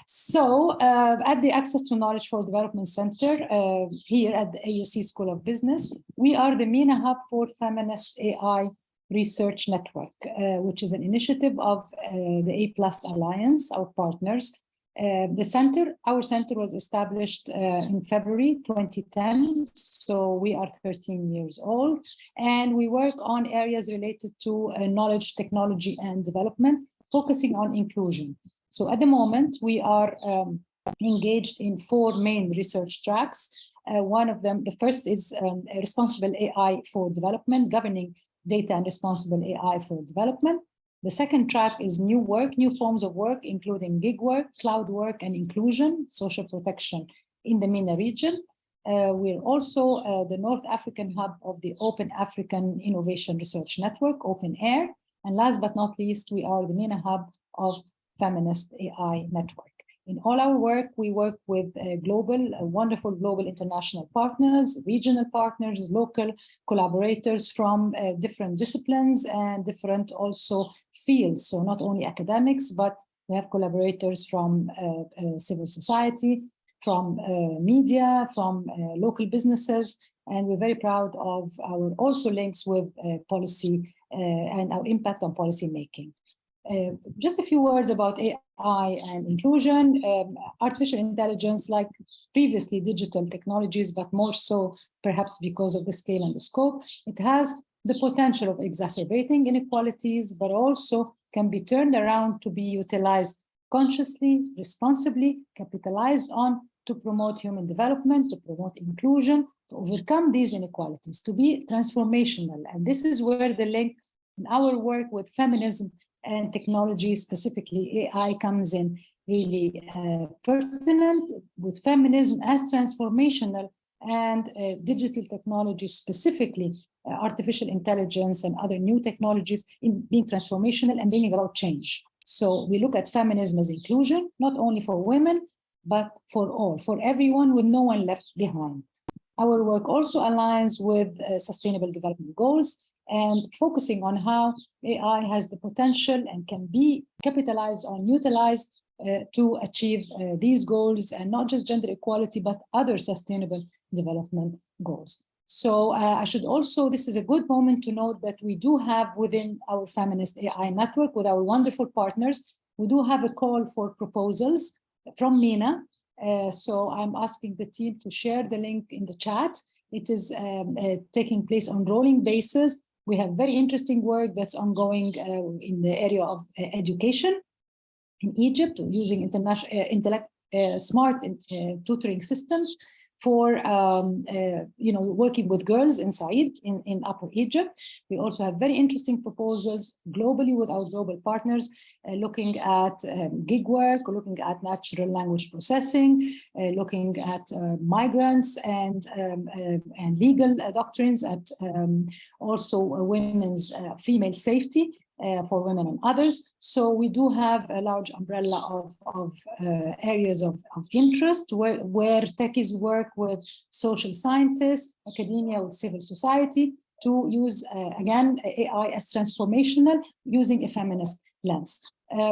At the Access to Knowledge for Development Center here at the AUC School of Business, we are the MENA Hub for Feminist AI Research Network, which is an initiative of the A+ Alliance, our partners. Our center was established in February 2010, so we are 13 years old, and we work on areas related to knowledge, technology, and development, focusing on inclusion. So at the moment, we are engaged in 4 main research tracks. One of them, the first is responsible AI for development, governing data and responsible AI for development. The second track is new work, new forms of work, including gig work, cloud work, and inclusion, social protection in the MENA region. We're also the North African hub of the Open African Innovation Research Network, OpenAIR. And last but not least, we are the MENA hub of Feminist AI Network. In all our work, we work with wonderful global international partners, regional partners, local collaborators from different disciplines and different also fields. So not only academics, but we have collaborators from civil society, from media, from local businesses, and we're very proud of our also links with policy and our impact on policy making. Just a few words about AI and inclusion. Artificial intelligence, like previously digital technologies, but more so perhaps because of the scale and the scope, it has the potential of exacerbating inequalities, but also can be turned around to be utilized consciously, responsibly, capitalized on to promote human development, to promote inclusion, to overcome these inequalities, to be transformational. And this is where the link in our work with feminism and technology, specifically AI, comes in really pertinent, with feminism as transformational and digital technology, specifically artificial intelligence and other new technologies, in being transformational and bringing about change. So we look at feminism as inclusion, not only for women, but for all, for everyone, with no one left behind. Our work also aligns with Sustainable Development Goals, and focusing on how AI has the potential and can be capitalized on, utilized to achieve these goals, and not just gender equality, but other sustainable development goals. So I should also, this is a good moment to note that we do have within our Feminist AI network, with our wonderful partners, we do have a call for proposals from MENA. So I'm asking the team to share the link in the chat. It is taking place on rolling basis. We have very interesting work that's ongoing in the area of education in Egypt, using smart tutoring systems for working with girls inside in Upper Egypt. We also have very interesting proposals globally with our global partners, looking at gig work, looking at natural language processing, looking at migrants and legal doctrines, at also women's female safety for women and others. So we do have a large umbrella of areas of interest where techies work with social scientists, academia, with civil society, to use, again, AI as transformational using a feminist lens.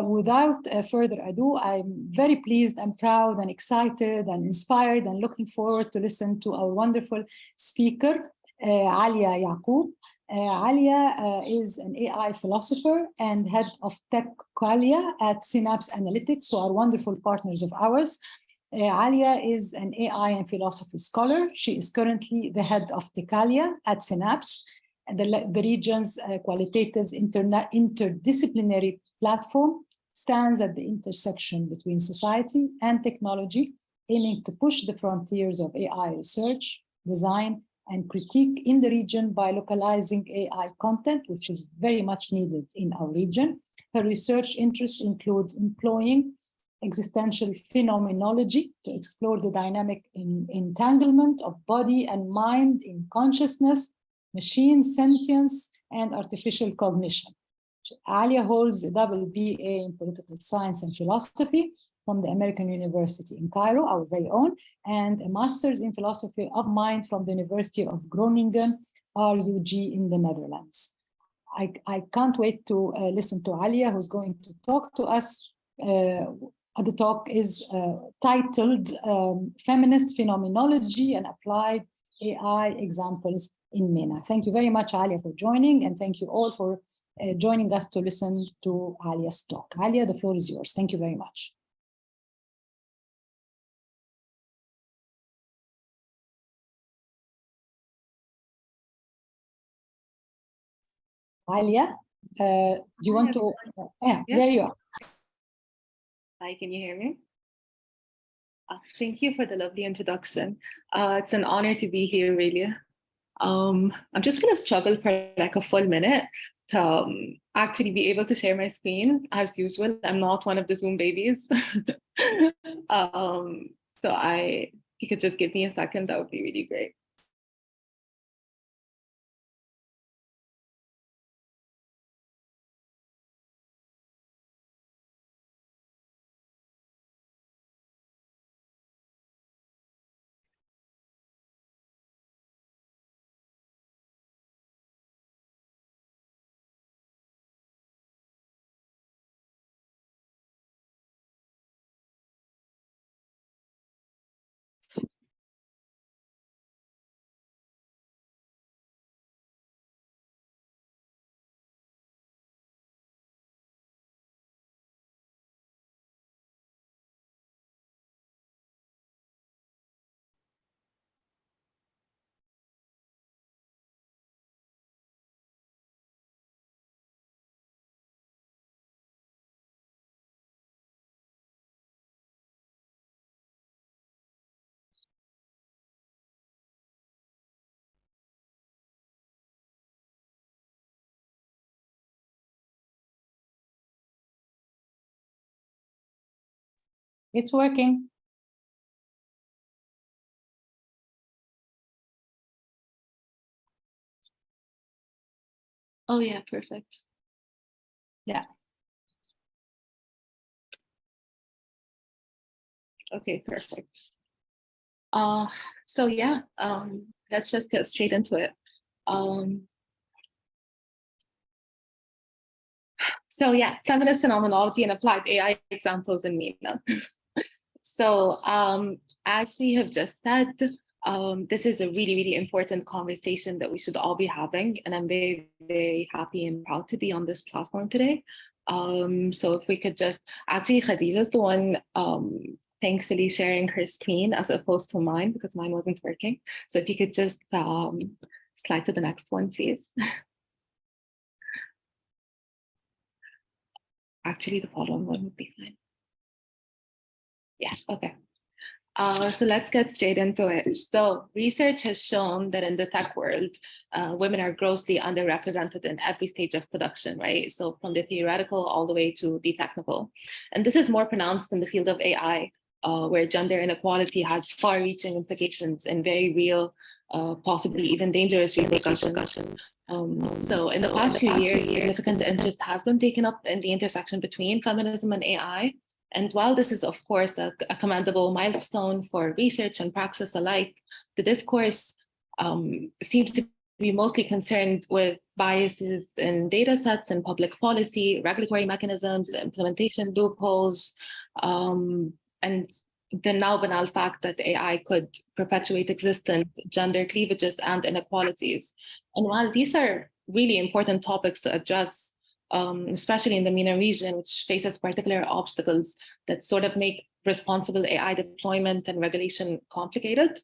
Without further ado, I'm very pleased and proud and excited and inspired and looking forward to listen to our wonderful speaker, Aliah Yacoub. Aliah is an AI philosopher and head of techQualia at Synapse Analytics, who are wonderful partners of ours. Aliah is an AI and philosophy scholar. She is currently the head of techQualia at Synapse, the region's qualitatives interdisciplinary platform. Stands at the intersection between society and technology, aiming to push the frontiers of AI research, design, and critique in the region by localizing AI content, which is very much needed in our region. Her research interests include employing existential phenomenology to explore the dynamic entanglement of body and mind in consciousness, machine sentience, and artificial cognition. Aliah holds a double BA in political science and philosophy from the American University in Cairo, our very own, and a master's in philosophy of mind from the University of Groningen, RUG, in the Netherlands. I can't wait to listen to Aliah, who's going to talk to us The talk is titled Feminist, Phenomenology and Applied AI Examples in MENA. Thank you very much, Aliah, for joining, and thank you all for joining us to listen to Aliah's talk. Aliah, the floor is yours. Thank you very much. Aliah, do you want to? Yeah, there you are. Hi, can you hear me? Thank you for the lovely introduction. It's an honor to be here, really. I'm just going to struggle for like a full minute to actually be able to share my screen. As usual, I'm not one of the Zoom babies. So if you could just give me a second, that would be really great. It's working. Oh yeah, perfect. Yeah. Okay, perfect. So yeah, let's just get straight into it. So yeah, feminist phenomenology and applied AI examples in MENA. So as we have just said, this is a really, really important conversation that we should all be having. And I'm very, very happy and proud to be on this platform today. So if we could just, actually Khadija's the one thankfully sharing her screen as opposed to mine because mine wasn't working. So if you could just slide to the next one, please. Actually, the following one would be fine. Yeah, okay. So let's get straight into it. So research has shown that in the tech world, women are grossly underrepresented in every stage of production, right? So from the theoretical all the way to the technical. And this is more pronounced in the field of AI, where gender inequality has far-reaching implications and very real, possibly even dangerous repercussions. So in the past few years, significant interest has been taken up in the intersection between feminism and AI. And while this is, of course, a commendable milestone for research and praxis alike, the discourse seems to be mostly concerned with biases in data sets and public policy, regulatory mechanisms, implementation loopholes, and the now banal fact that AI could perpetuate existent gender cleavages and inequalities. And while these are really important topics to address, especially in the MENA region, which faces particular obstacles that sort of make responsible AI deployment and regulation complicated.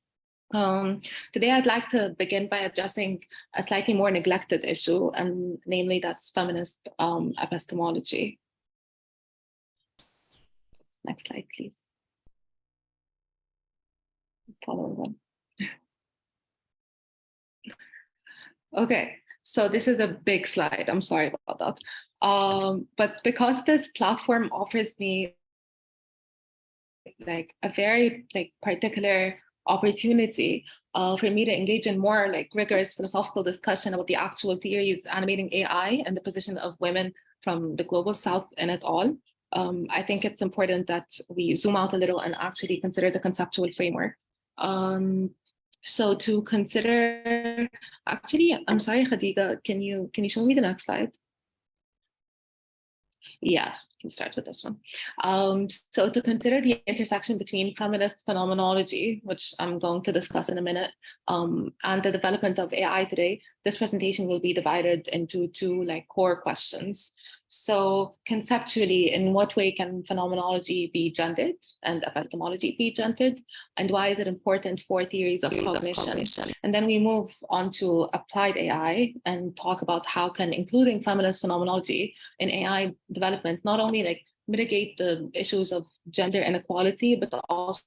Today, I'd like to begin by addressing a slightly more neglected issue, and namely that's feminist epistemology. Next slide, please. Following one. Okay, so this is a big slide. I'm sorry about that. But because this platform offers me like a very particular opportunity for me to engage in more rigorous philosophical discussion about the actual theories animating AI and the position of women from the global south in it all. I think it's important that we zoom out a little and actually consider the conceptual framework. So to consider, actually, I'm sorry, Khadija, can you show me the next slide? Yeah, can start with this one. So to consider the intersection between feminist phenomenology, which I'm going to discuss in a minute, and the development of AI today, this presentation will be divided into two core questions. So conceptually, in what way can phenomenology be gendered and epistemology be gendered? And why is it important for theories of cognition? And then we move on to applied AI and talk about how can including feminist phenomenology in AI development not only mitigate the issues of gender inequality, but also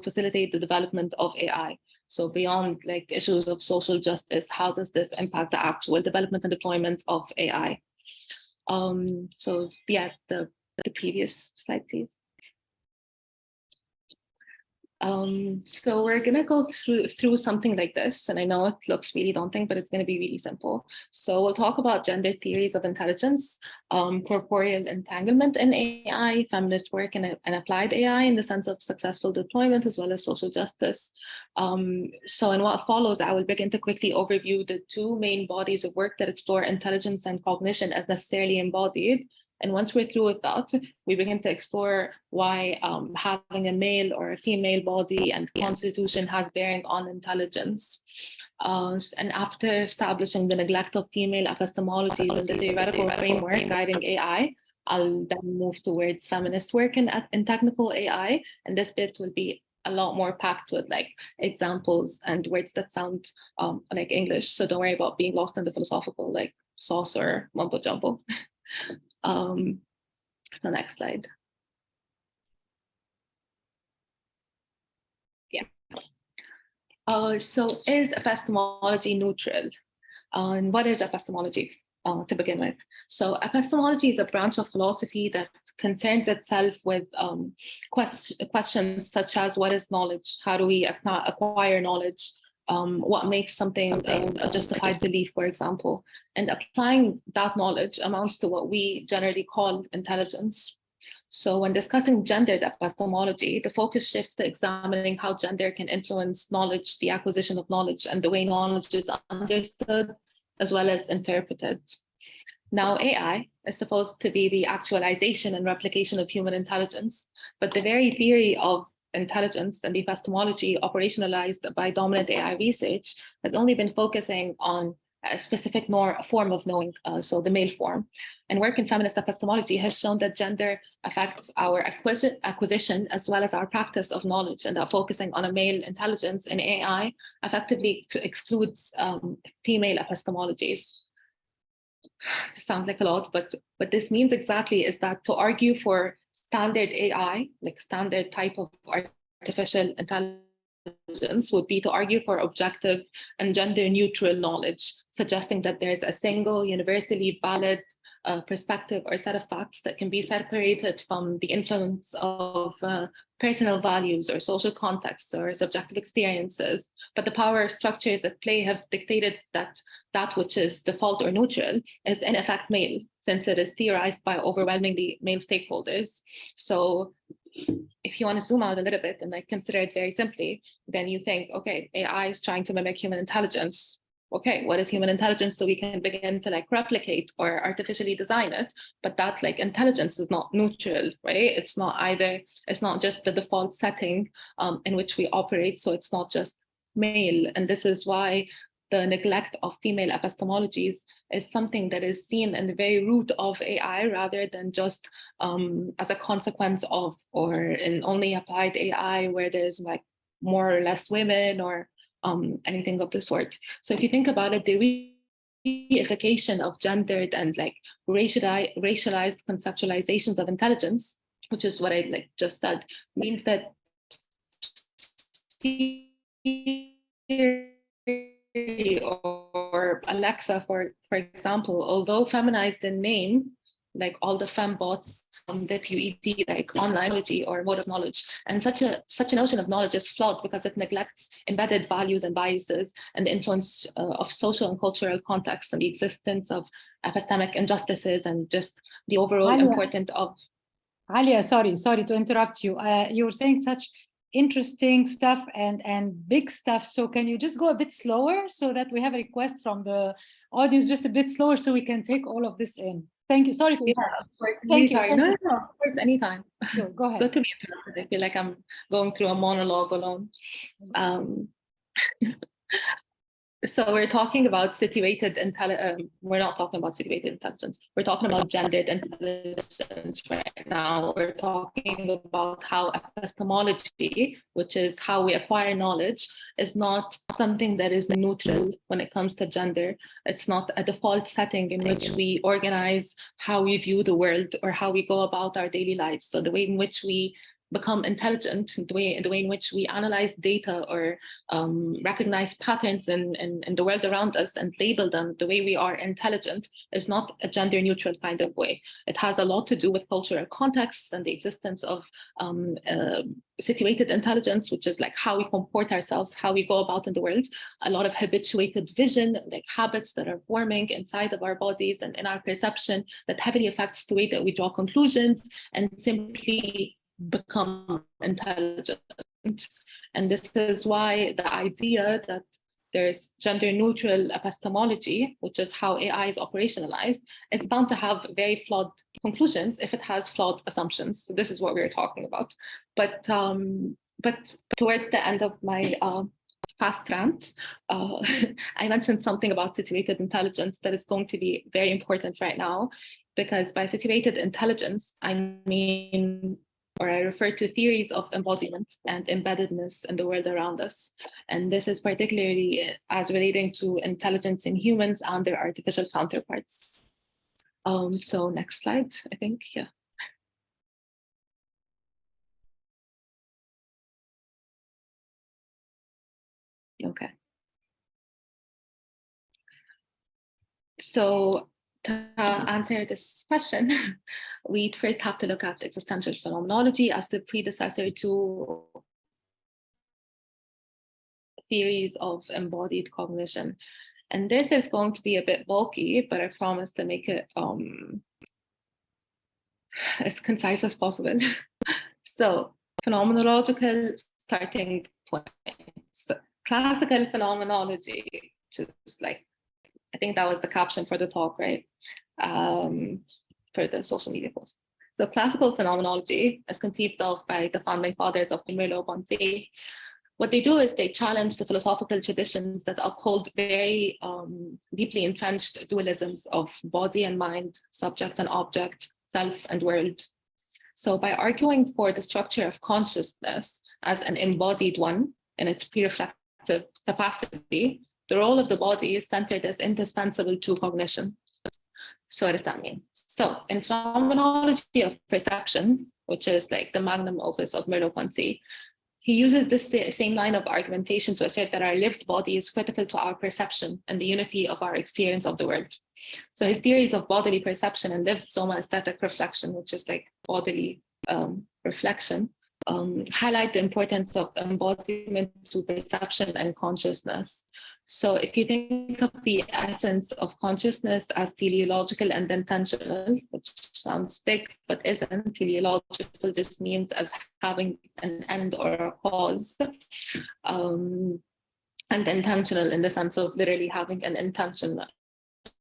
facilitate the development of AI. So beyond issues of social justice, how does this impact the actual development and deployment of AI? So yeah, the previous slide, please. So we're gonna go through something like this, and I know it looks really daunting, but it's gonna be really simple. So we'll talk about gender theories of intelligence, corporeal entanglement in AI, feminist work and applied AI in the sense of successful deployment, as well as social justice. So in what follows, I will begin to quickly overview the two main bodies of work that explore intelligence and cognition as necessarily embodied. And once we're through with that, we begin to explore why having a male or a female body and constitution has bearing on intelligence. And after establishing the neglect of female epistemologies and the theoretical framework guiding AI, I'll then move towards feminist work in technical AI. And this bit will be a lot more packed with examples and words that sound like English. So don't worry about being lost in the philosophical sauce or mumbo jumbo. The next slide. Yeah. So is epistemology neutral? And what is epistemology to begin with? So epistemology is a branch of philosophy that concerns itself with questions such as what is knowledge? How do we acquire knowledge? What makes something a justified belief, for example, and applying that knowledge amounts to what we generally call intelligence. So when discussing gendered epistemology, the focus shifts to examining how gender can influence knowledge, the acquisition of knowledge, and the way knowledge is understood, as well as interpreted. Now, AI is supposed to be the actualization and replication of human intelligence, but the very theory of intelligence and the epistemology operationalized by dominant AI research has only been focusing on a specific form of knowing, so the male form. And work in feminist epistemology has shown that gender affects our acquisition as well as our practice of knowledge, and that focusing on a male intelligence in AI effectively excludes female epistemologies. This sounds like a lot, but what this means exactly is that to argue for standard AI, standard type of artificial intelligence, would be to argue for objective and gender neutral knowledge, suggesting that there's a single universally valid perspective or set of facts that can be separated from the influence of personal values or social contexts or subjective experiences. But the power structures at play have dictated that which is default or neutral is in effect male, since it is theorized by overwhelmingly male stakeholders. So if you want to zoom out a little bit and consider it very simply, then you think, okay, AI is trying to mimic human intelligence. Okay, what is human intelligence? So we can begin to replicate or artificially design it, but that intelligence is not neutral, right? It's not just the default setting in which we operate. So it's not just male. And this is why the neglect of female epistemologies is something that is seen in the very root of AI rather than just as a consequence of, or in only applied AI where there's more or less women or anything of the sort. So if you think about it, the reification of gendered and racialized conceptualizations of intelligence, which is what I just said, means that or Alexa, for example, although feminized in name, all the fembots that you see online or mode of knowledge, and such a notion of knowledge is flawed because it neglects embedded values and biases and the influence of social and cultural contexts and the existence of epistemic injustices and just the overall importance of. Aliah, sorry to interrupt you. You were saying such interesting stuff and big stuff. So can you just go a bit slower so that we have a request from the audience, just a bit slower so we can take all of this in? Thank you. Sorry to Yeah, interrupt. of course. Thank you. Sorry. Thank No, you. no, of course, anytime. Sure, go ahead. Good to be interrupted. I feel like I'm going through a monologue alone. Um, So we're talking about situated intelligence. We're not talking about situated intelligence. We're talking about gendered intelligence right now. We're talking about how epistemology, which is how we acquire knowledge, is not something that is neutral when it comes to gender. It's not a default setting in which we organize how we view the world or how we go about our daily lives. So the way in which we become intelligent, the way in which we analyze data or recognize patterns in the world around us and label them the way we are intelligent is not a gender neutral kind of way. It has a lot to do with cultural contexts and the existence of situated intelligence, which is like how we comport ourselves, how we go about in the world, a lot of habituated vision, like habits that are forming inside of our bodies and in our perception that heavily affects the way that we draw conclusions and simply become intelligent. And this is why the idea that there's gender neutral epistemology, which is how AI is operationalized, is bound to have very flawed conclusions if it has flawed assumptions. So this is what we're talking about. But towards the end of my past rant, I mentioned something about situated intelligence that is going to be very important right now, because by situated intelligence, I mean, or I refer to theories of embodiment and embeddedness in the world around us. And this is particularly as relating to intelligence in humans and their artificial counterparts. So next slide, I think, yeah. Okay. So to answer this question, we'd first have to look at existential phenomenology as the predecessor to theories of embodied cognition. And this is going to be a bit bulky, but I promise to make it as concise as possible. So phenomenological starting points. Classical phenomenology, which is like, I think that was the caption for the talk, right? For the social media post. So classical phenomenology is conceived of by the founding fathers of the Merleau-Ponty. What they do is they challenge the philosophical traditions that uphold very deeply entrenched dualisms of body and mind, subject and object, self and world. So by arguing for the structure of consciousness as an embodied one in its pre-reflective capacity, the role of the body is centered as indispensable to cognition. So what does that mean? So in phenomenology of perception, which is like the magnum opus of Merleau-Ponty, he uses this same line of argumentation to assert that our lived body is critical to our perception and the unity of our experience of the world. So his theories of bodily perception and lived soma aesthetic reflection, which is like bodily reflection, highlight the importance of embodiment to perception and consciousness. So if you think of the essence of consciousness as teleological and intentional, which sounds big, but isn't, teleological just means as having an end or a cause, and intentional in the sense of literally having an intention,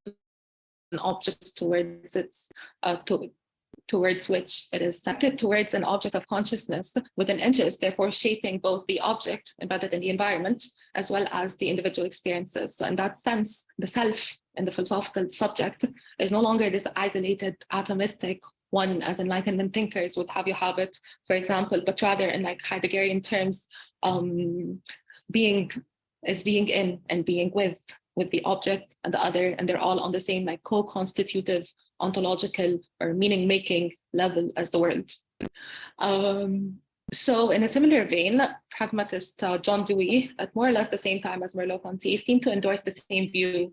an object towards its, towards which it is directed towards an object of consciousness with an interest, therefore shaping both the object embedded in the environment as well as the individual experiences. So in that sense, the self and the philosophical subject is no longer this isolated atomistic one as Enlightenment thinkers would have you have it, for example, but rather in like Heideggerian terms, being is being in and being with the object and the other, and they're all on the same like co-constitutive ontological or meaning-making level as the world. So in a similar vein, pragmatist John Dewey, at more or less the same time as Merleau-Ponty, seemed to endorse the same view,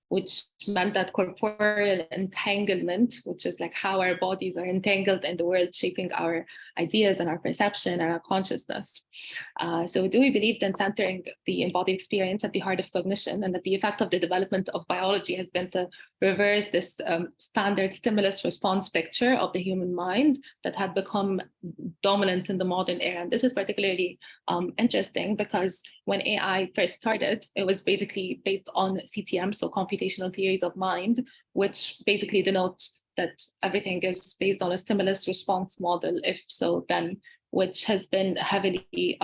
which meant that corporeal entanglement, which is like how our bodies are entangled in the world, shaping our ideas and our perception and our consciousness. So Dewey believed in centering the embodied experience at the heart of cognition, and that the effect of the development of biology has been to reverse this standard stimulus response picture of the human mind that had become dominant in the modern era. And this is particularly interesting because when AI first started, it was basically based on CTM, so computational theories of mind, which basically denote that everything is based on a stimulus response model? If so, then which has been heavily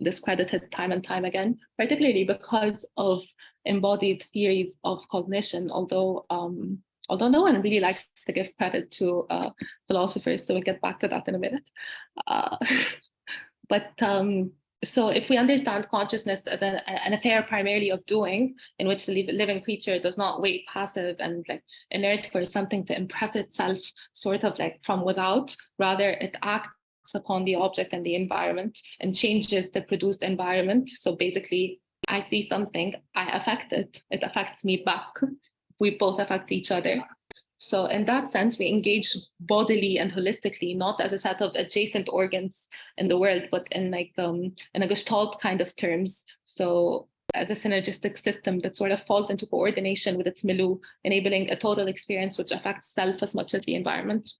discredited time and time again, particularly because of embodied theories of cognition, although no one really likes to give credit to philosophers, so we'll get back to that in a minute. So if we understand consciousness as an affair primarily of doing, in which the living creature does not wait passive and like inert for something to impress itself sort of like from without, rather it acts upon the object and the environment and changes the produced environment. So basically, I see something, I affect it, it affects me back. We both affect each other. So in that sense, we engage bodily and holistically, not as a set of adjacent organs in the world, but in like in a Gestalt kind of terms. So as a synergistic system that sort of falls into coordination with its milieu, enabling a total experience which affects self as much as the environment.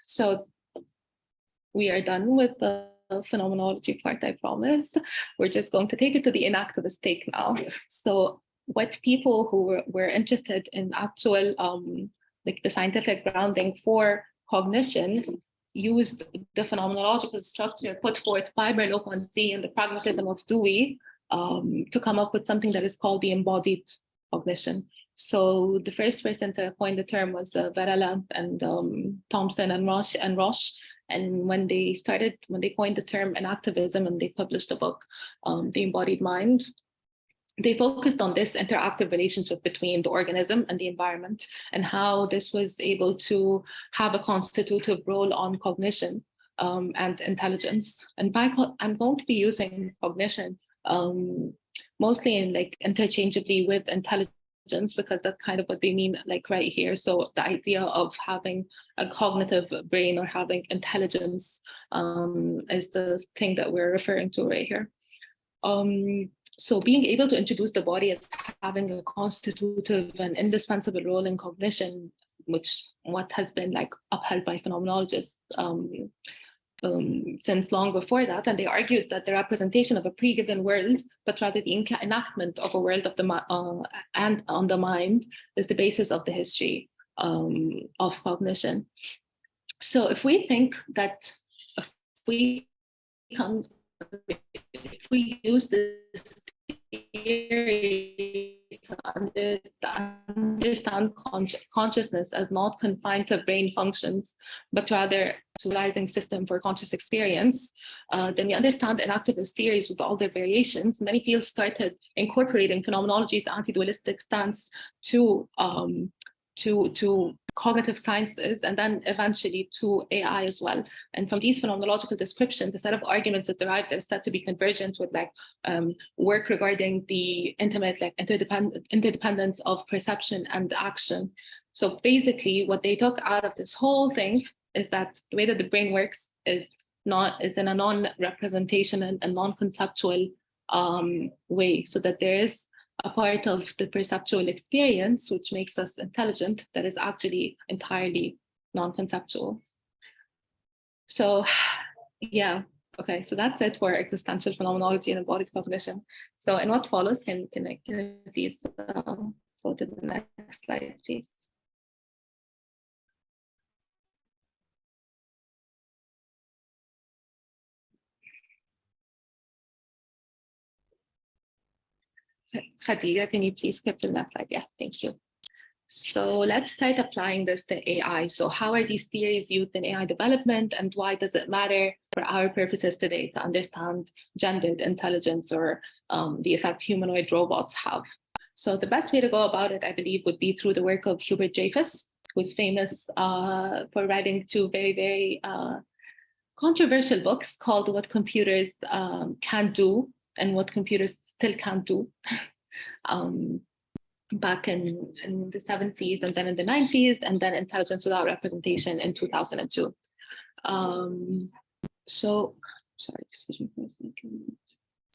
So we are done with the phenomenology part, I promise. We're just going to take it to the inactivist take now. So what people who were interested in actual, like the scientific grounding for cognition used the phenomenological structure put forth by Merleau-Ponty and the pragmatism of Dewey to come up with something that is called the embodied cognition. So the first person to coin the term was Varela and Thompson and Roche. And when they coined the term enactivism and they published a book, The Embodied Mind, they focused on this interactive relationship between the organism and the environment and how this was able to have a constitutive role on cognition and intelligence. And I'm going to be using cognition mostly in like interchangeably with intelligence, because that's kind of what they mean like right here. So the idea of having a cognitive brain or having intelligence is the thing that we're referring to right here. So being able to introduce the body as having a constitutive and indispensable role in cognition, what has been like upheld by phenomenologists since long before that. And they argued that the representation of a pre-given world, but rather the enactment of a world of the and on the mind, is the basis of the history of cognition. So if we think that if we use this theory to understand consciousness as not confined to brain functions, but rather utilizing system for conscious experience, then we understand enactivist theories with all their variations. Many fields started incorporating phenomenology's anti-dualistic stance to cognitive sciences, and then eventually to AI as well. And from these phenomenological descriptions, a set of arguments is derived that is said to be convergent with like work regarding the intimate like interdependence of perception and action. So basically what they took out of this whole thing is that the way that the brain works is in a non-representation and a non-conceptual way, so that there is a part of the perceptual experience, which makes us intelligent, that is actually entirely non-conceptual. So yeah, okay, so that's it for existential phenomenology and embodied cognition. So in what follows, can I please go to the next slide, please? Khadija, can you please skip to the next slide? Yeah, thank you. So let's start applying this to AI. So how are these theories used in AI development, and why does it matter for our purposes today to understand gendered intelligence or the effect humanoid robots have? So the best way to go about it, I believe, would be through the work of Hubert Dreyfus, who's famous for writing two very, very controversial books called What Computers Can Do and What Computers Still Can't Do. Back in the 70s and then in the 90s, and then Intelligence Without Representation in 2002. So, sorry, excuse me for a second.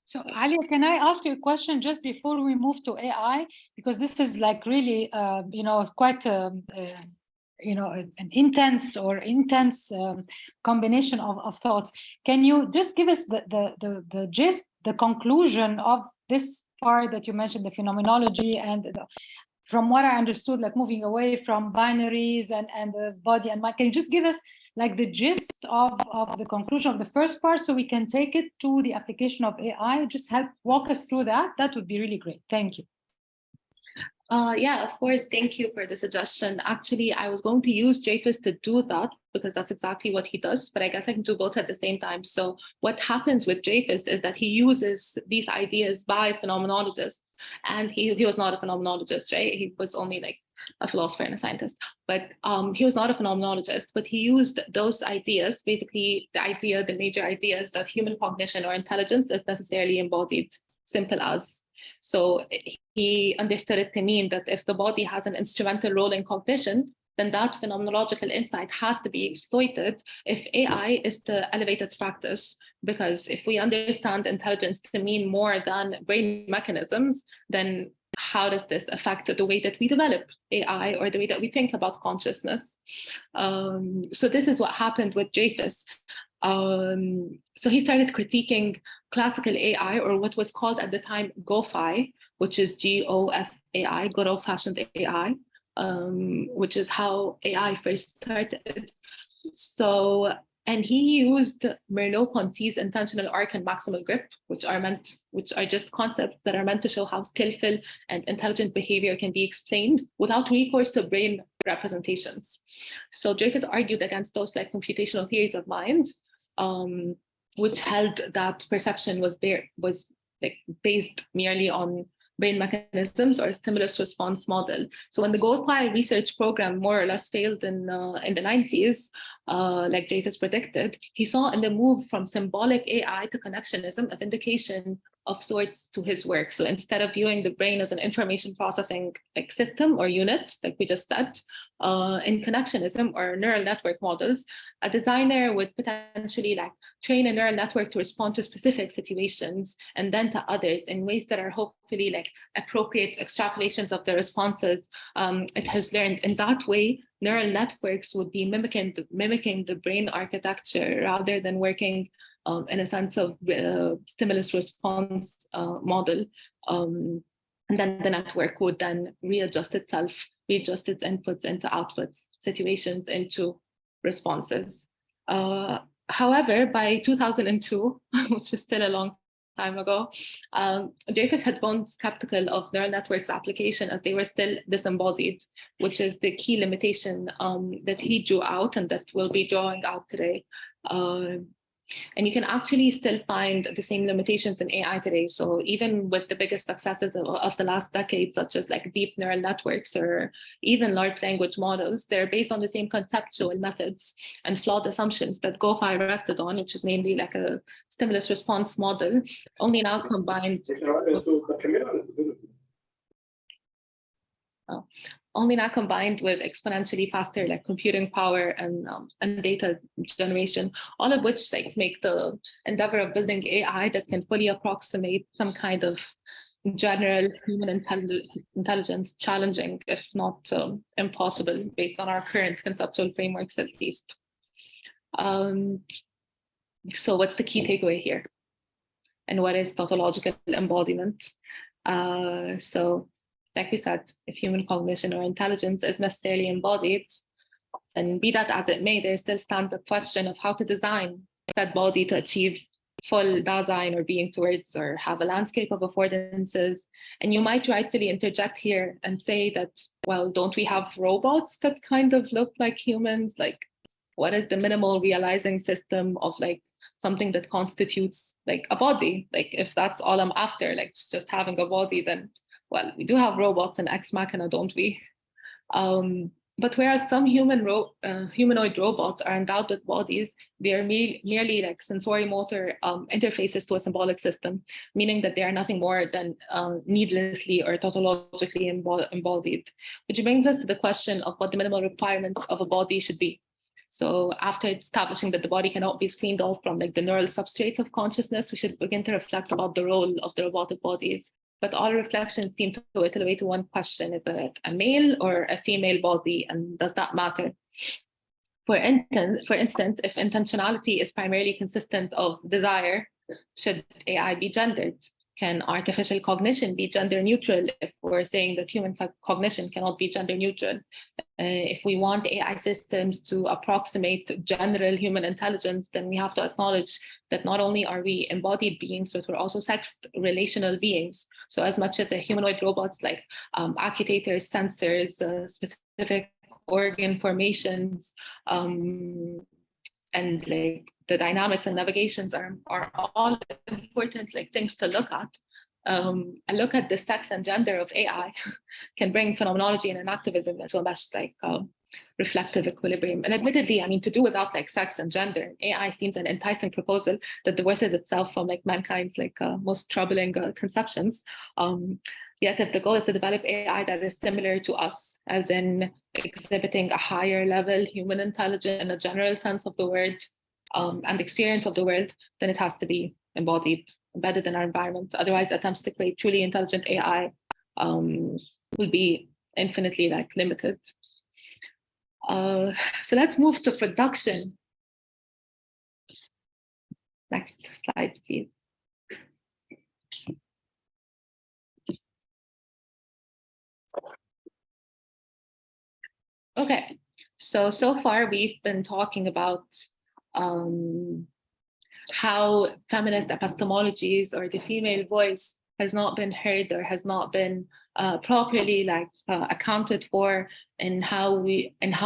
So Aliah, can I ask you a question just before we move to AI? Because this is like really, quite an intense combination of thoughts. Can you just give us the gist, the conclusion of this part that you mentioned, the phenomenology and from what I understood, like moving away from binaries and the body and mind. Can you just give us like the gist of the conclusion of the first part so we can take it to the application of AI? Just walk us through that. That would be really great. Thank you. Yeah, of course. Thank you for the suggestion. Actually, I was going to use Dreyfus to do that because that's exactly what he does, but I guess I can do both at the same time. So what happens with Dreyfus is that he uses these ideas by phenomenologists, and he was not a phenomenologist, right? He was only like a philosopher and a scientist, but he was not a phenomenologist, but he used those ideas, basically the major ideas that human cognition or intelligence is necessarily embodied, simple as. So he understood it to mean that if the body has an instrumental role in cognition, then that phenomenological insight has to be exploited if AI is to elevate its practice. Because if we understand intelligence to mean more than brain mechanisms, then how does this affect the way that we develop AI or the way that we think about consciousness? So this is what happened with Dreyfus. So he started critiquing classical AI, or what was called at the time GoFi, which is GOFAI, good old-fashioned AI, which is how AI first started. So, and he used Merleau-Ponty's intentional arc and maximal grip, which are just concepts that are meant to show how skillful and intelligent behavior can be explained without recourse to brain representations. So Dreyfus argued against those like computational theories of mind, which held that perception was like based merely on brain mechanisms or a stimulus response model. So when the GoFi research program more or less failed in the 90s, like Dreyfus predicted, he saw in the move from symbolic AI to connectionism a vindication of sorts to his work. So instead of viewing the brain as an information processing like system or unit, like we just said, in connectionism or neural network models, a designer would potentially like train a neural network to respond to specific situations and then to others in ways that are hopefully like appropriate extrapolations of the responses it has learned. In that way, neural networks would be mimicking the brain architecture rather than working in a sense of stimulus response model. And then the network would then readjust its inputs into outputs, situations into responses. However, by 2002, which is still a long time ago, Dreyfus had grown skeptical of neural networks application as they were still disembodied, which is the key limitation that he drew out and that we'll be drawing out today. And you can actually still find the same limitations in AI today. So even with the biggest successes of the last decade, such as like deep neural networks or even large language models, they're based on the same conceptual methods and flawed assumptions that GoFi rested on, which is namely like a stimulus response model, only now combined. Only now combined with exponentially faster like computing power and data generation, all of which like make the endeavor of building AI that can fully approximate some kind of general human intelligence challenging, if not impossible, based on our current conceptual frameworks at least. So what's the key takeaway here? And what is tautological embodiment? So like we said, if human cognition or intelligence is necessarily embodied, then be that as it may, there still stands a question of how to design that body to achieve full Dasein or being towards or have a landscape of affordances. And you might rightfully interject here and say that, well, don't we have robots that kind of look like humans? Like, what is the minimal realizing system of like something that constitutes like a body? Like, if that's all I'm after, like just having a body, then well, we do have robots in Ex Machina, don't we? But whereas some humanoid robots are endowed with bodies, they are merely like sensory motor interfaces to a symbolic system, meaning that they are nothing more than needlessly or tautologically embodied, which brings us to the question of what the minimal requirements of a body should be. So after establishing that the body cannot be screened off from like the neural substrates of consciousness, we should begin to reflect about the role of the robotic bodies. But all reflections seem to elevate to one question: is it a male or a female body, and does that matter? For instance, if intentionality is primarily consistent of desire, should AI be gendered? can artificial cognition be gender neutral if we're saying that human cognition cannot be gender neutral? If we want AI systems to approximate general human intelligence, then we have to acknowledge that not only are we embodied beings, but we're also sexed relational beings. So as much as the humanoid robots like actuators, sensors, specific organ formations, and like the dynamics and navigations are all important like things to look at. A look at the sex and gender of AI can bring phenomenology and activism into a mesh like reflective equilibrium. And admittedly, I mean, to do without like sex and gender, AI seems an enticing proposal that divorces itself from like mankind's like most troubling conceptions. Yet if the goal is to develop AI that is similar to us, as in exhibiting a higher level human intelligence in a general sense of the word and experience of the world, then it has to be embodied, embedded in our environment. Otherwise, attempts to create truly intelligent AI will be infinitely like limited. So let's move to production. Next slide, please. Okay, so far we've been talking about how feminist epistemologies or the female voice has not been heard or has not been properly like accounted for in how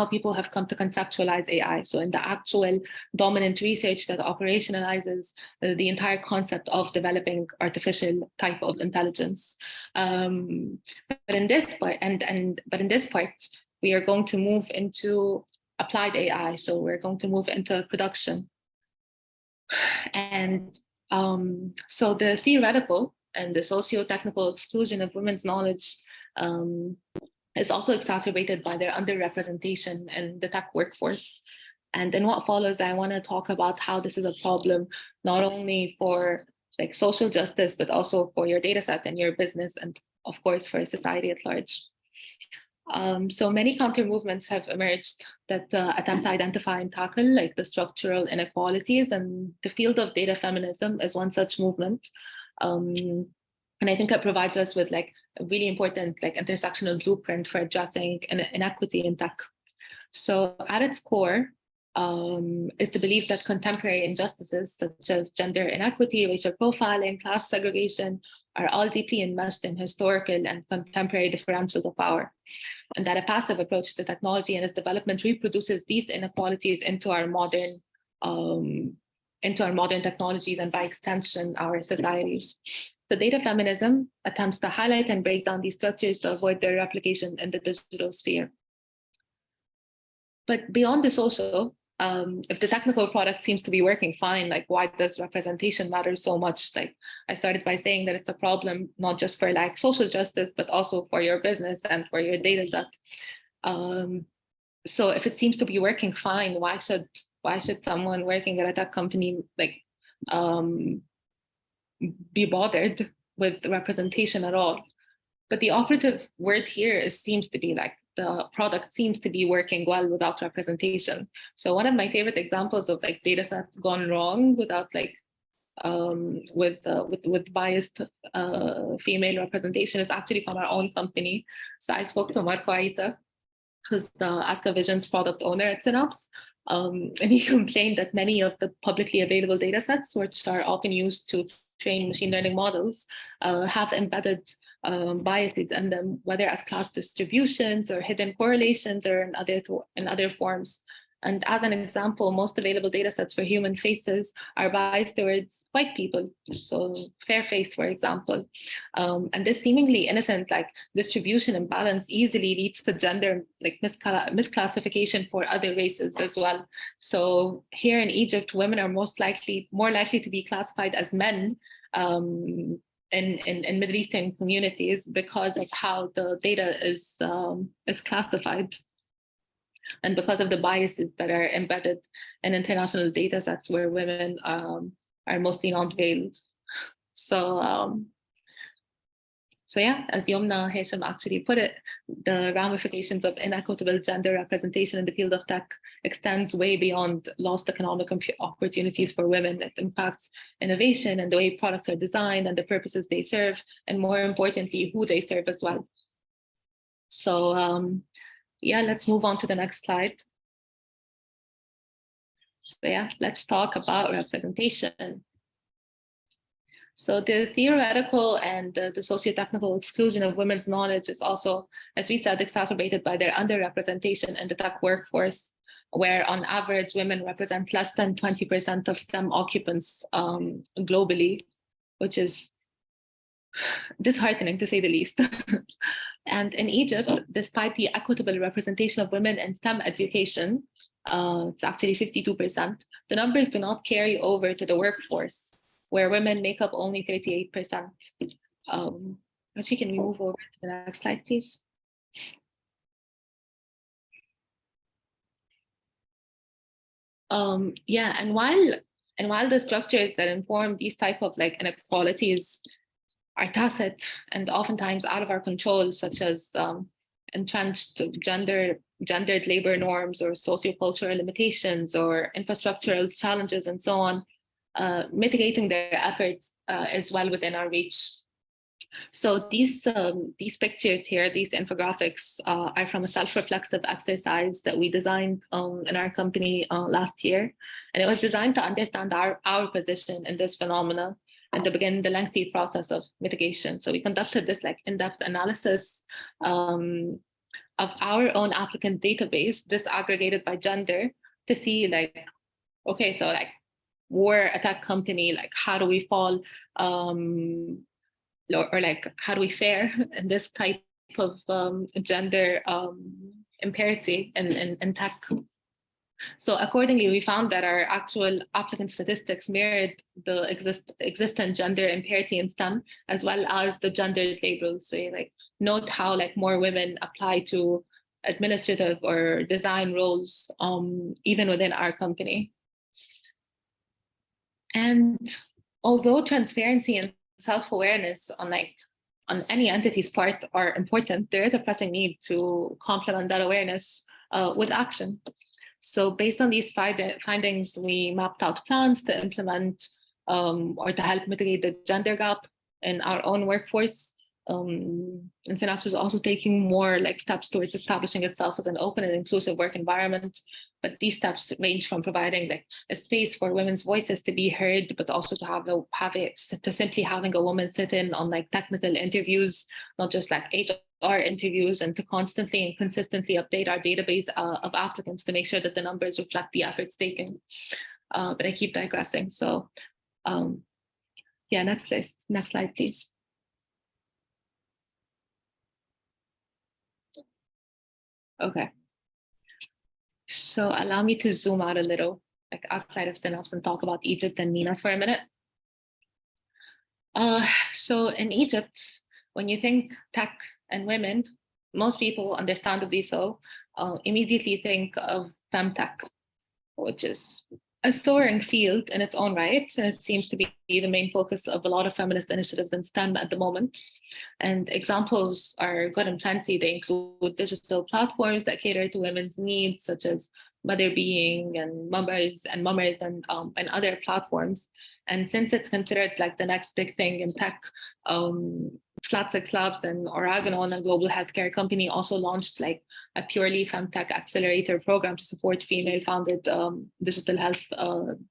people have come to conceptualize AI. So in the actual dominant research that operationalizes the entire concept of developing artificial type of intelligence. But in this part, but in this part, we are going to move into applied AI. So we're going to move into production. And so the theoretical and the socio-technical exclusion of women's knowledge is also exacerbated by their underrepresentation in the tech workforce. And in what follows, I want to talk about how this is a problem, not only for like social justice, but also for your data set and your business, and of course, for society at large. So many counter movements have emerged that attempt to identify and tackle like the structural inequalities, and the field of data feminism is one such movement. And I think it provides us with like a really important like intersectional blueprint for addressing inequity in tech. So at its core is the belief that contemporary injustices such as gender inequity, racial profiling, class segregation are all deeply enmeshed in historical and contemporary differentials of power, and that a passive approach to technology and its development reproduces these inequalities into our modern technologies and by extension our societies. The data feminism attempts to highlight and break down these structures to avoid their replication in the digital sphere. But beyond the social, if the technical product seems to be working fine, like why does representation matter so much? Like I started by saying that it's a problem not just for like social justice, but also for your business and for your data set. So if it seems to be working fine, why should someone working at a tech company like be bothered with representation at all? But the operative word here seems to be like the product seems to be working well without representation. So one of my favorite examples of like data sets gone wrong without like with biased female representation is actually from our own company. So I spoke to Marco Aisa, who's the Aska Vision's product owner at Synapse. And he complained that many of the publicly available data sets, which are often used to train machine learning models, have embedded biases in them, whether as class distributions or hidden correlations or in other forms. And as an example, most available data sets for human faces are biased towards white people. So fair face, for example. And this seemingly innocent like distribution imbalance easily leads to gender like misclassification for other races as well. So here in Egypt, women are more likely to be classified as men in Middle Eastern communities because of how the data is classified, and because of the biases that are embedded in international data sets where women are mostly not veiled. So So yeah, as Yomna Hesham actually put it, the ramifications of inequitable gender representation in the field of tech extends way beyond lost economic opportunities for women. It impacts innovation and the way products are designed and the purposes they serve, and more importantly, who they serve as well. So yeah, let's move on to the next slide. So yeah, let's talk about representation. So the theoretical and the socio-technical exclusion of women's knowledge is also, as we said, exacerbated by their underrepresentation in the tech workforce, where on average, women represent less than 20% of STEM occupants globally, which is disheartening to say the least. And in Egypt, despite the equitable representation of women in STEM education, it's actually 52%, the numbers do not carry over to the workforce, where women make up only 38%. Actually, can we move over to the next slide, please? Yeah, and while the structures that inform these type of like inequalities are tacit and oftentimes out of our control, such as entrenched gendered labor norms or sociocultural limitations or infrastructural challenges and so on, mitigating their efforts is well within our reach. So these pictures here, these infographics are from a self-reflexive exercise that we designed in our company last year. And it was designed to understand our position in this phenomena and to begin the lengthy process of mitigation. So we conducted this like in-depth analysis of our own applicant database, disaggregated by gender, to see like, okay, so like we're a tech company, like how do we fall or like how do we fare in this type of gender imperative in tech? So accordingly, we found that our actual applicant statistics mirrored the existent gender imparity in STEM, as well as the gendered labels. So you like note how like more women apply to administrative or design roles, even within our company. And although transparency and self-awareness on any entity's part are important, there is a pressing need to complement that awareness with action. So based on these findings, we mapped out plans to implement or to help mitigate the gender gap in our own workforce. And Synapse is also taking more like steps towards establishing itself as an open and inclusive work environment. But these steps range from providing like a space for women's voices to be heard, but also to simply having a woman sit in on like technical interviews, not just like HR interviews, and to constantly and consistently update our database of applicants to make sure that the numbers reflect the efforts taken. But I keep digressing. So yeah, next slide, please. Okay. So allow me to zoom out a little, like outside of Synapse, and talk about Egypt and MENA for a minute. So in Egypt, when you think tech and women, most people, understandably so, immediately think of femtech, which is a soaring field in its own right. And it seems to be the main focus of a lot of feminist initiatives in STEM at the moment. And examples are good and plenty. They include digital platforms that cater to women's needs, such as Mother Being and Mummers and other platforms. And since it's considered like the next big thing in tech, Flat Six Labs and Oragon, a global healthcare company, also launched like a purely femtech accelerator program to support female-founded digital health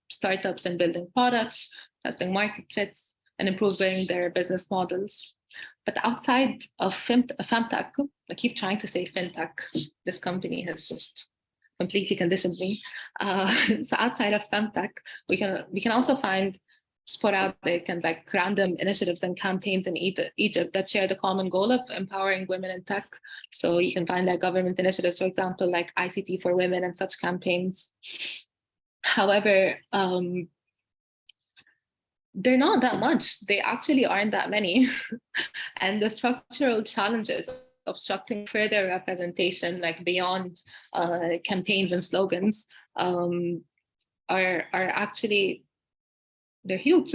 startups in building products, testing market fits, and improving their business models. But outside of femtech, I keep trying to say fintech. This company has just completely conditioned me. So outside of femtech, we can also find sporadic and like random initiatives and campaigns in Egypt that share the common goal of empowering women in tech. So you can find like government initiatives, for example, like ICT for women and such campaigns. However, they're not that much. They actually aren't that many. And the structural challenges obstructing further representation, like beyond campaigns and slogans, are actually they're huge.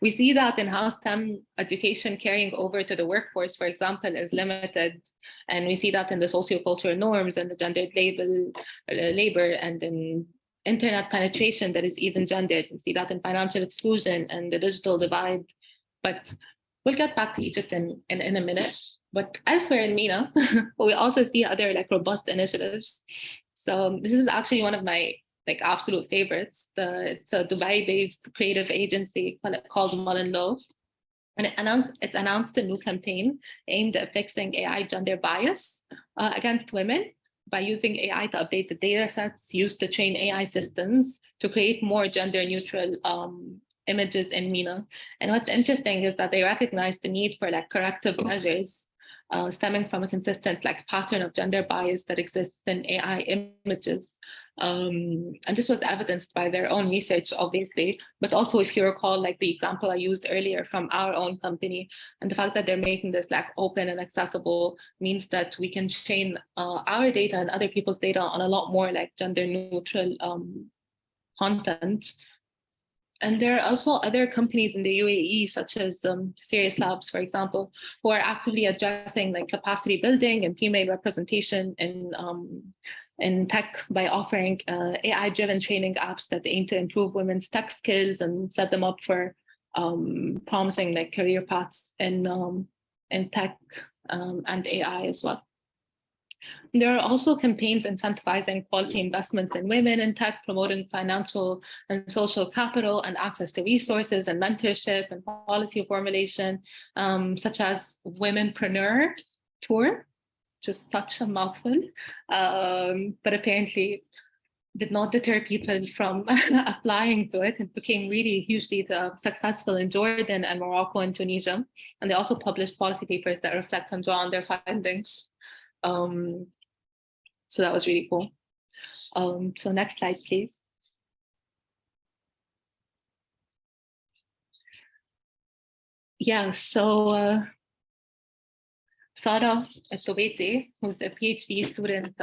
We see that in how STEM education carrying over to the workforce, for example, is limited. And we see that in the sociocultural norms and the gendered labor and in internet penetration that is even gendered. We see that in financial exclusion and the digital divide. But we'll get back to Egypt in a minute. But elsewhere in MENA, we also see other like robust initiatives. So this is actually one of my like absolute favorites. It's a Dubai-based creative agency called Mullen Low. And it announced a new campaign aimed at fixing AI gender bias against women by using AI to update the data sets used to train AI systems to create more gender neutral images in MENA. And what's interesting is that they recognize the need for like corrective measures stemming from a consistent like pattern of gender bias that exists in AI images. And this was evidenced by their own research, obviously, but also if you recall, like the example I used earlier from our own company, and the fact that they're making this like open and accessible means that we can train our data and other people's data on a lot more like gender neutral content. And there are also other companies in the UAE, such as Serious Labs, for example, who are actively addressing like capacity building and female representation in tech by offering AI-driven training apps that aim to improve women's tech skills and set them up for promising like career paths in tech and AI as well. There are also campaigns incentivizing quality investments in women in tech, promoting financial and social capital and access to resources and mentorship and policy formulation, such as Womenpreneur Tour, just such a mouthful, but apparently did not deter people from applying to it. It became really hugely successful in Jordan and Morocco and Tunisia. And they also published policy papers that reflect and draw on their findings. So that was really cool. So next slide, please. Yeah, so Sarah Tobeiti, who's a PhD student,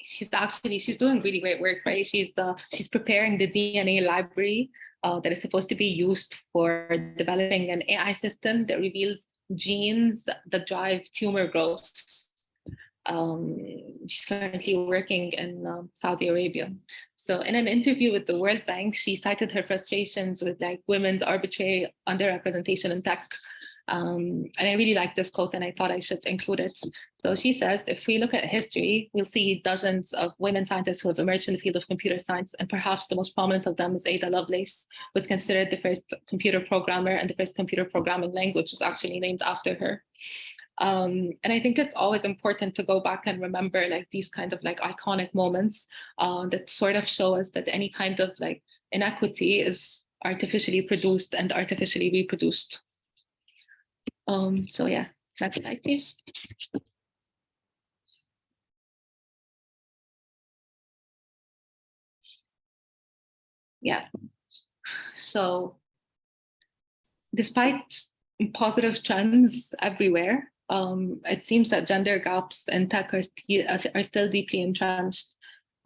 she's doing really great work, right? She's preparing the DNA library that is supposed to be used for developing an AI system that reveals genes that drive tumor growth. She's currently working in Saudi Arabia. So in an interview with the World Bank, she cited her frustrations with like women's arbitrary underrepresentation in tech. And I really like this quote and I thought I should include it. So she says, if we look at history, we'll see dozens of women scientists who have emerged in the field of computer science, and perhaps the most prominent of them is Ada Lovelace, who was considered the first computer programmer, and the first computer programming language was actually named after her. And I think it's always important to go back and remember like these kind of like iconic moments that sort of show us that any kind of like inequity is artificially produced and artificially reproduced. So yeah, next slide, please. Yeah, so despite positive trends everywhere, it seems that gender gaps in tech are still deeply entrenched.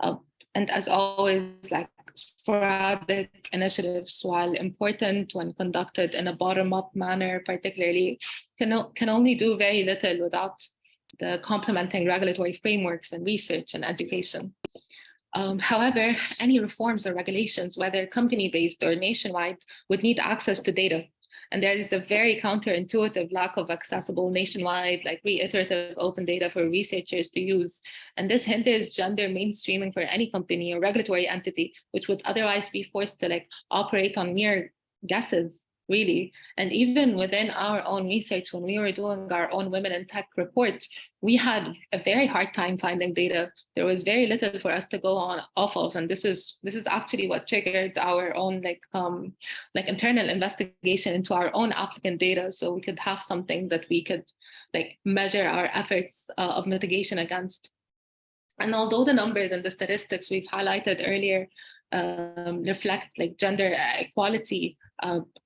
And as always, like sporadic initiatives, while important when conducted in a bottom-up manner, particularly, can only do very little without the complementing regulatory frameworks and research and education. However, any reforms or regulations, whether company-based or nationwide, would need access to data. And there is a very counterintuitive lack of accessible nationwide, like reiterative open data for researchers to use. And this hinders gender mainstreaming for any company or regulatory entity, which would otherwise be forced to like operate on mere guesses, really. And even within our own research, when we were doing our own Women in Tech report, we had a very hard time finding data. There was very little for us to go on off of, and this is actually what triggered our own like internal investigation into our own applicant data, so we could have something that we could like measure our efforts of mitigation against. And although the numbers and the statistics we've highlighted earlier reflect like gender equality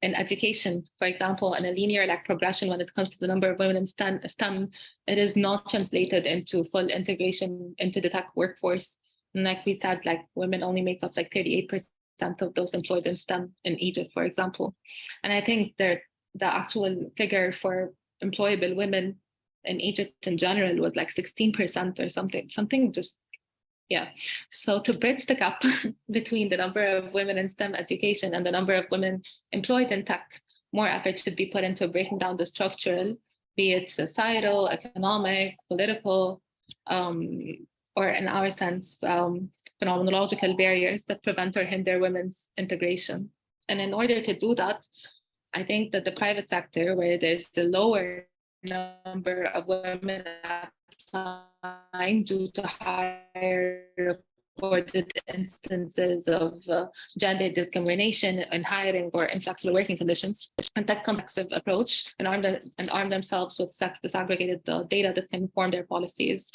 in education, for example, in a linear like progression when it comes to the number of women in STEM, it is not translated into full integration into the tech workforce. And like we said, like women only make up like 38% of those employed in STEM in Egypt, for example. And I think the actual figure for employable women in Egypt in general was like 16% or something just, yeah. So to bridge the gap between the number of women in STEM education and the number of women employed in tech, more effort should be put into breaking down the structural, be it societal, economic, political, or in our sense, phenomenological barriers that prevent or hinder women's integration. And in order to do that, I think that the private sector, where there's the lower number of women applying due to higher reported instances of gender discrimination in hiring or inflexible working conditions, and that complex approach and arm themselves with sex disaggregated data that can inform their policies.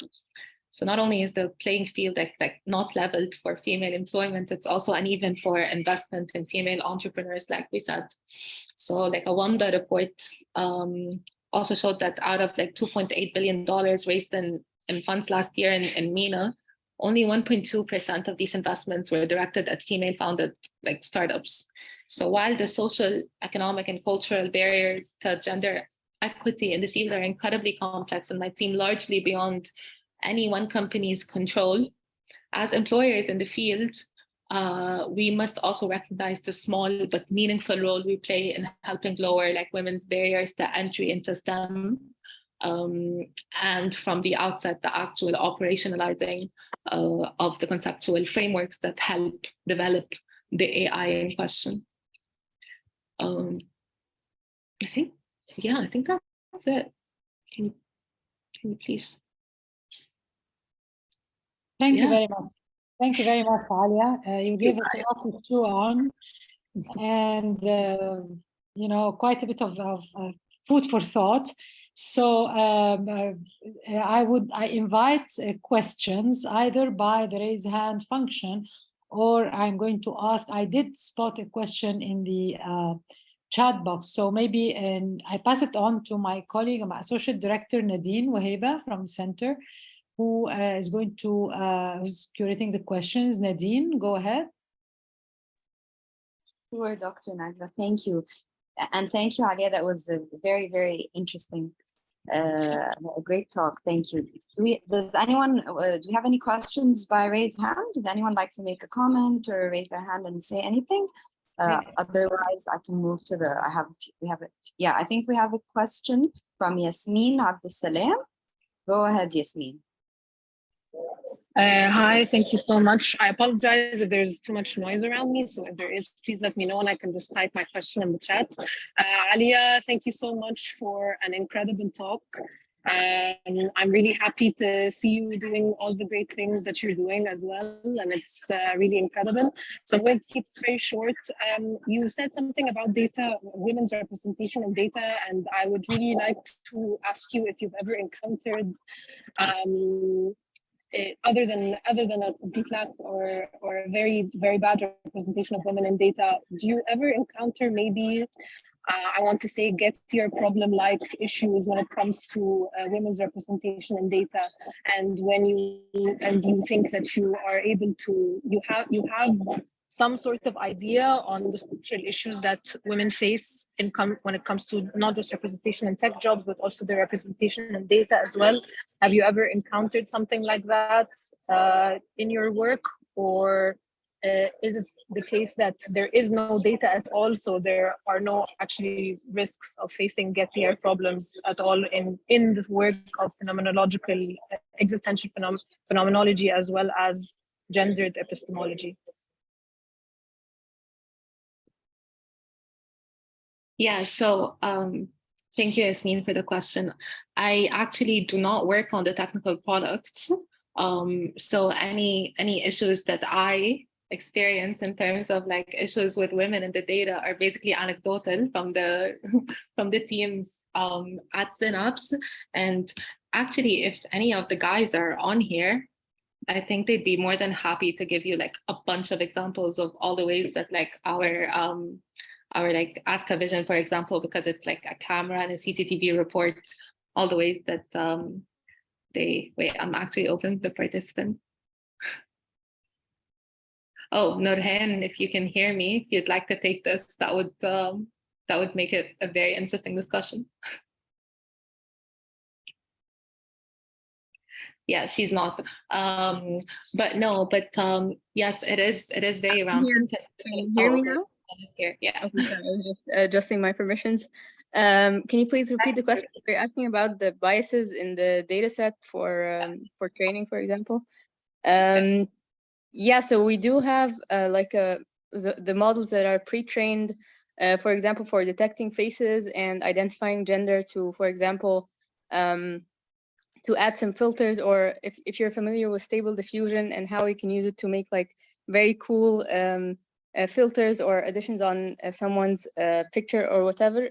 So not only is the playing field like not leveled for female employment, it's also uneven for investment in female entrepreneurs, like we said. So like a WAMDA report also showed that out of like $2.8 billion raised in funds last year in MENA, only 1.2% of these investments were directed at female-founded like startups. So while the social, economic, and cultural barriers to gender equity in the field are incredibly complex and might seem largely beyond any one company's control, as employers in the field, we must also recognize the small but meaningful role we play in helping lower like women's barriers to entry into STEM, and from the outset, the actual operationalizing of the conceptual frameworks that help develop the AI in question. I think that's it. Can you please? Thank you very much. Thank you very much, Aliah. You gave us a lot to chew on, and quite a bit of food for thought. So I invite questions either by the raise hand function, or I'm going to ask. I did spot a question in the chat box, so maybe I pass it on to my colleague, my associate director Nadine Waheba from the center, who is going to who's curating the questions. Nadine, go ahead. Sure, Dr. Nagda, thank you. And thank you, Aliah. That was a very, very interesting, a great talk. Thank you. Do we have any questions by raised hand? Does anyone like to make a comment or raise their hand and say anything? Otherwise, I can move to I think we have a question from Yasmin Abdesalam. Go ahead, Yasmin. Hi, thank you so much. I apologize if there's too much noise around me. So if there is, please let me know and I can just type my question in the chat. Aliah, thank you so much for an incredible talk. I'm really happy to see you doing all the great things that you're doing as well. And it's really incredible. So I'm going to keep this very short. You said something about data, women's representation in data. And I would really like to ask you if you've ever encountered other than a complete lack or a very, very bad representation of women in data, do you ever encounter maybe, I want to say, get your problem-like issues when it comes to women's representation in data? And when you think that you are able to, you have some sort of idea on the structural issues that women face when it comes to not just representation in tech jobs, but also the representation in data as well. Have you ever encountered something like that in your work? Or is it the case that there is no data at all, so there are no actually risks of facing gettier problems at all in the work of phenomenological, existential phenomenology, as well as gendered epistemology? Yeah, so thank you, Yasmin, for the question. I actually do not work on the technical products. So any issues that I experience in terms of like issues with women in the data are basically anecdotal from the teams at Synapse. And actually, if any of the guys are on here, I think they'd be more than happy to give you like a bunch of examples of all the ways that like our like Ask a Vision, for example, because it's like a camera and a CCTV report, all the ways that I'm actually opening the participant. Oh, Nurhan, if you can hear me, if you'd like to take this, that would make it a very interesting discussion. Yeah, she's not. But no, but yes, it is very rampant. Can you hear me now? Here, yeah. Okay, sorry, I was just adjusting my permissions. Can you please repeat the question? You're asking about the biases in the data set for training, for example. Yeah, so we do have the models that are pre-trained, for example, for detecting faces and identifying gender to, for example, to add some filters, or if you're familiar with Stable Diffusion and how we can use it to make like very cool filters or additions on someone's picture or whatever.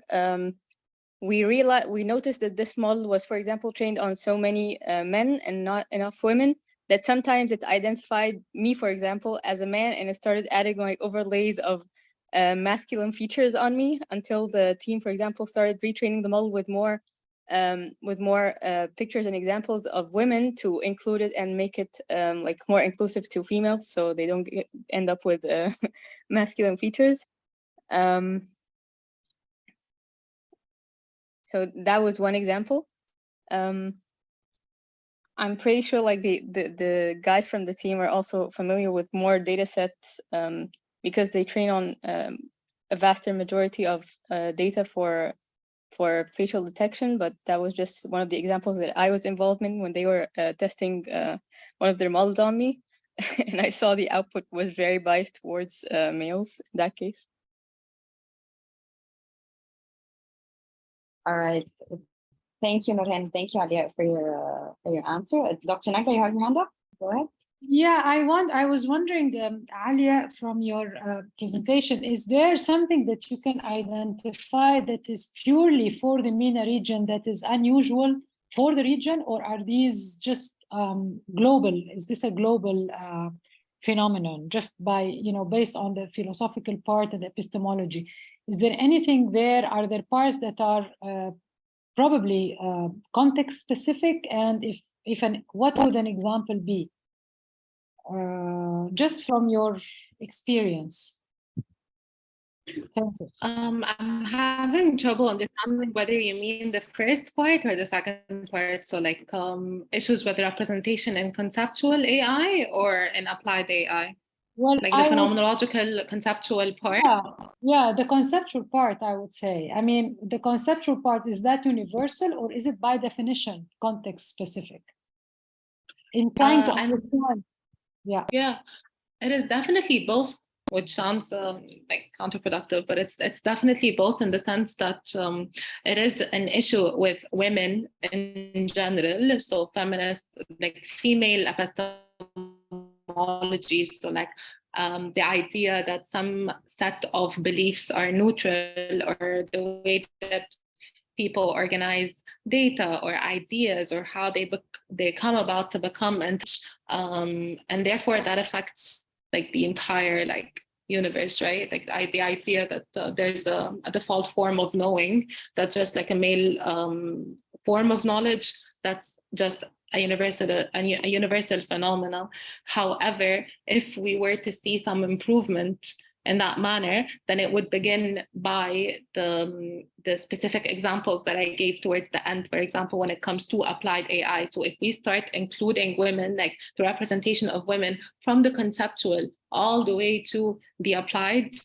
We noticed that this model was, for example, trained on so many men and not enough women, that sometimes it identified me, for example, as a man, and it started adding like overlays of masculine features on me, until the team, for example, started retraining the model with more pictures and examples of women to include it and make it like more inclusive to females, so they don't end up with masculine features. So that was one example. I'm pretty sure like the guys from the team are also familiar with more data sets because they train on a vaster majority of data for facial detection, but that was just one of the examples that I was involved in when they were testing one of their models on me. And I saw the output was very biased towards males in that case. All right. Thank you, Nurhan. Thank you, Aliah, for your answer. Dr. Naga, you have your hand up? Go ahead. Yeah, I was wondering, Aliah, from your presentation, is there something that you can identify that is purely for the MENA region that is unusual for the region, or are these just global? Is this a global phenomenon, just by, based on the philosophical part and the epistemology? Is there anything there? Are there parts that are probably context specific? And what would an example be? Just from your experience. Thank you. I'm having trouble understanding whether you mean the first part or the second part. So like issues with representation in conceptual AI or in applied AI? Well, like the phenomenological conceptual part? Yeah, the conceptual part, I would say. I mean, the conceptual part, is that universal, or is it by definition context specific? In trying to understand. Yeah, it is definitely both, which sounds like counterproductive, but it's definitely both in the sense that it is an issue with women in general. So feminist, like female epistemology. So like the idea that some set of beliefs are neutral, or the way that people organize data or ideas, or how they come about to become, and therefore that affects like the entire like universe, right? Like the idea that there's a default form of knowing that's just like a male form of knowledge, that's just a universal phenomenon. However, if we were to see some improvement in that manner, then it would begin by the specific examples that I gave towards the end. For example, when it comes to applied AI. So if we start including women, like the representation of women from the conceptual all the way to the applied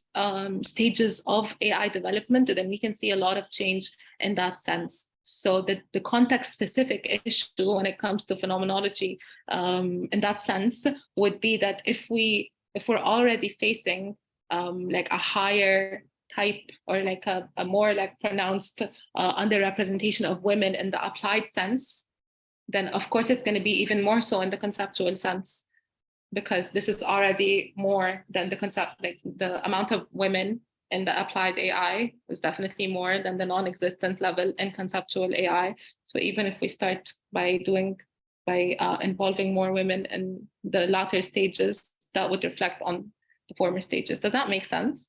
stages of AI development, then we can see a lot of change in that sense. So the context-specific issue when it comes to phenomenology in that sense would be that if we're already facing like a higher type, or like a more like pronounced underrepresentation of women in the applied sense, then of course it's going to be even more so in the conceptual sense, because this is already more than the concept, like the amount of women in the applied AI is definitely more than the non-existent level in conceptual AI. So even if we start by involving more women in the latter stages, that would reflect on the former stages. Does that make sense?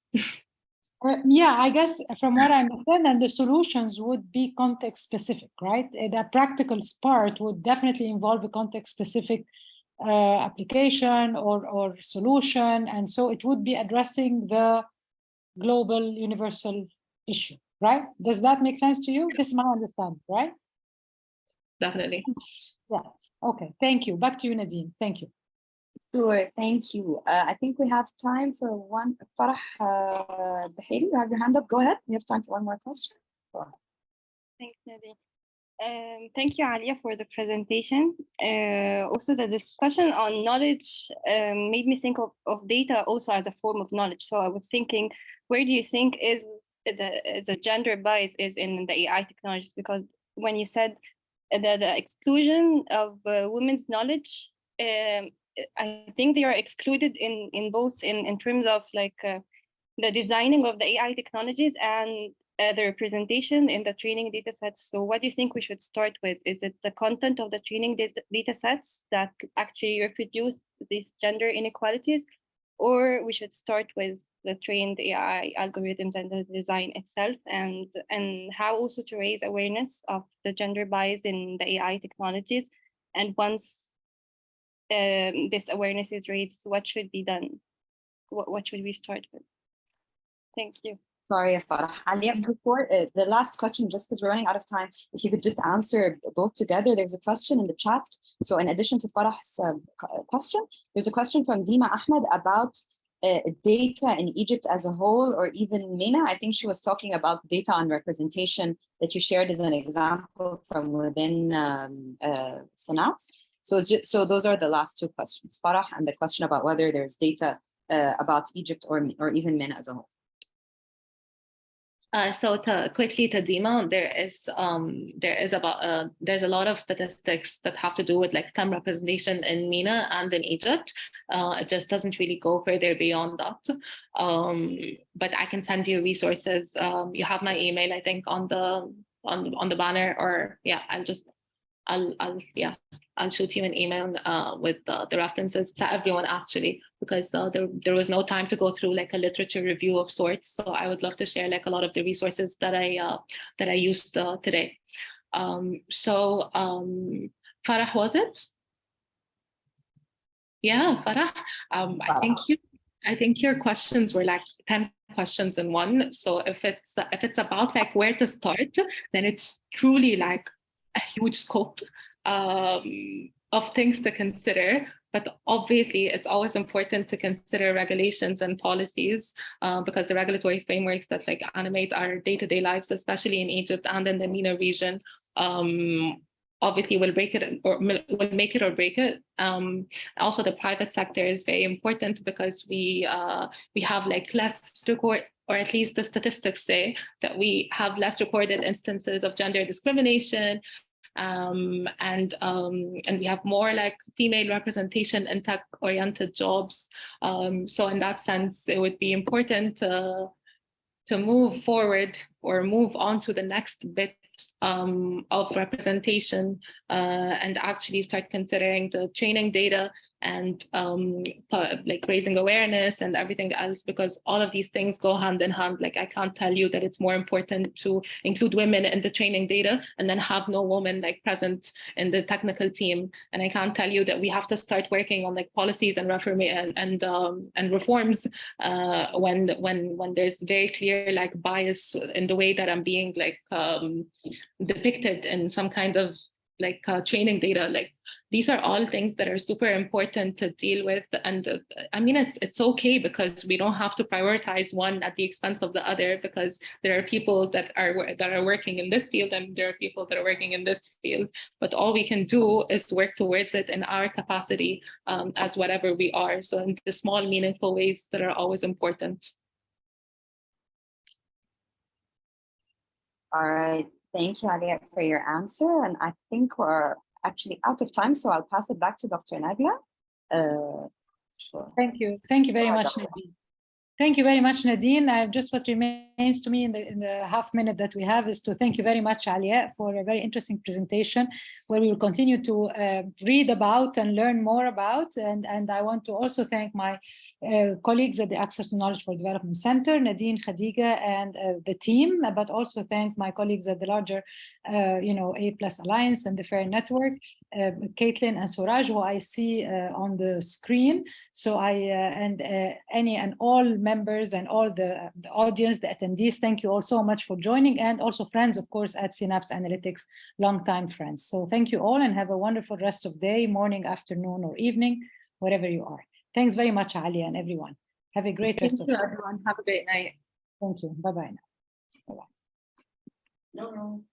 Yeah, I guess from what I understand, and the solutions would be context specific, right? The practical part would definitely involve a context specific application or solution. And so it would be addressing the global universal issue, right? Does that make sense to you? This is my understanding, right? Definitely. Yeah. Okay. Thank you. Back to you, Nadine. Thank you. Sure, thank you. I think we have time for one. Farah Bahiri, you have your hand up. Go ahead. We have time for one more question. Thanks, Nadine. Thank you, Aliah, for the presentation. Also, the discussion on knowledge made me think of data also as a form of knowledge. So I was thinking, where do you think is the gender bias is in the AI technologies? Because when you said the exclusion of women's knowledge, I think they are excluded in both in terms of like the designing of the AI technologies and the representation in the training data sets. So what do you think we should start with? Is it the content of the training data sets that actually reproduce these gender inequalities, or we should start with the trained AI algorithms and the design itself, and how also to raise awareness of the gender bias in the AI technologies? And once this awareness is raised, what should be done? What should we start with? Thank you. Sorry, Farah. Aliah, before the last question, just because we're running out of time, if you could just answer both together. There's a question in the chat. So in addition to Farah's question, there's a question from Dima Ahmed about data in Egypt as a whole, or even MENA. I think she was talking about data on representation that you shared as an example from within Synapse. So those are the last two questions, Farah, and the question about whether there's data about Egypt or even MENA as a whole. So quickly to Dima, there's a lot of statistics that have to do with like STEM representation in MENA and in Egypt. It just doesn't really go further beyond that. But I can send you resources. You have my email, I think, on the banner, or yeah, I'll shoot you an email with the references to everyone, actually, because there was no time to go through like a literature review of sorts. So I would love to share like a lot of the resources that I used today. Farah, was it? Yeah, Farah. I think your questions were like 10 questions in one. So if it's about like where to start, then it's truly like a huge scope of things to consider. But obviously, it's always important to consider regulations and policies because the regulatory frameworks that like animate our day-to-day lives, especially in Egypt and in the MENA region, obviously will break it or will make it or break it. Also, the private sector is very important because we have like less record, or at least the statistics say that we have less recorded instances of gender discrimination, and we have more like female representation in tech-oriented jobs. So in that sense, it would be important to move forward or move on to the next bit of representation and actually start considering the training data and like raising awareness and everything else, because all of these things go hand in hand. Like I can't tell you that it's more important to include women in the training data and then have no woman like present in the technical team. And I can't tell you that we have to start working on like policies and reforms when there's very clear like bias in the way that I'm being like depicted in some kind of like training data. Like these are all things that are super important to deal with. And I mean, it's okay because we don't have to prioritize one at the expense of the other, because there are people that are working in this field and there are people that are working in this field. But all we can do is work towards it in our capacity as whatever we are. So in the small, meaningful ways that are always important. All right. Thank you, Aliah, for your answer. And I think we're actually out of time, so I'll pass it back to Dr. Nadia. Sure. Thank you. Thank you very much, Nadine. Thank you very much, Nadine. Just what remains remains to me in the half minute that we have is to thank you very much, Aliah, for a very interesting presentation where we will continue to read about and learn more about. And I want to also thank my colleagues at the Access to Knowledge for Development Center, Nadine, Khadija, and the team, but also thank my colleagues at the larger, A+ Alliance and the FAIR Network, Caitlin and Suraj, who I see on the screen. So and all members and all the audience, the attendees, thank you all so much for joining, and also friends, of course, at Synapse Analytics, longtime friends. So thank you all and have a wonderful rest of day, morning, afternoon, or evening, wherever you are. Thanks very much, Aliah, and everyone. Have a great rest of the day. Everyone. Have a great night. Thank you. Bye-bye now. Bye-bye. No.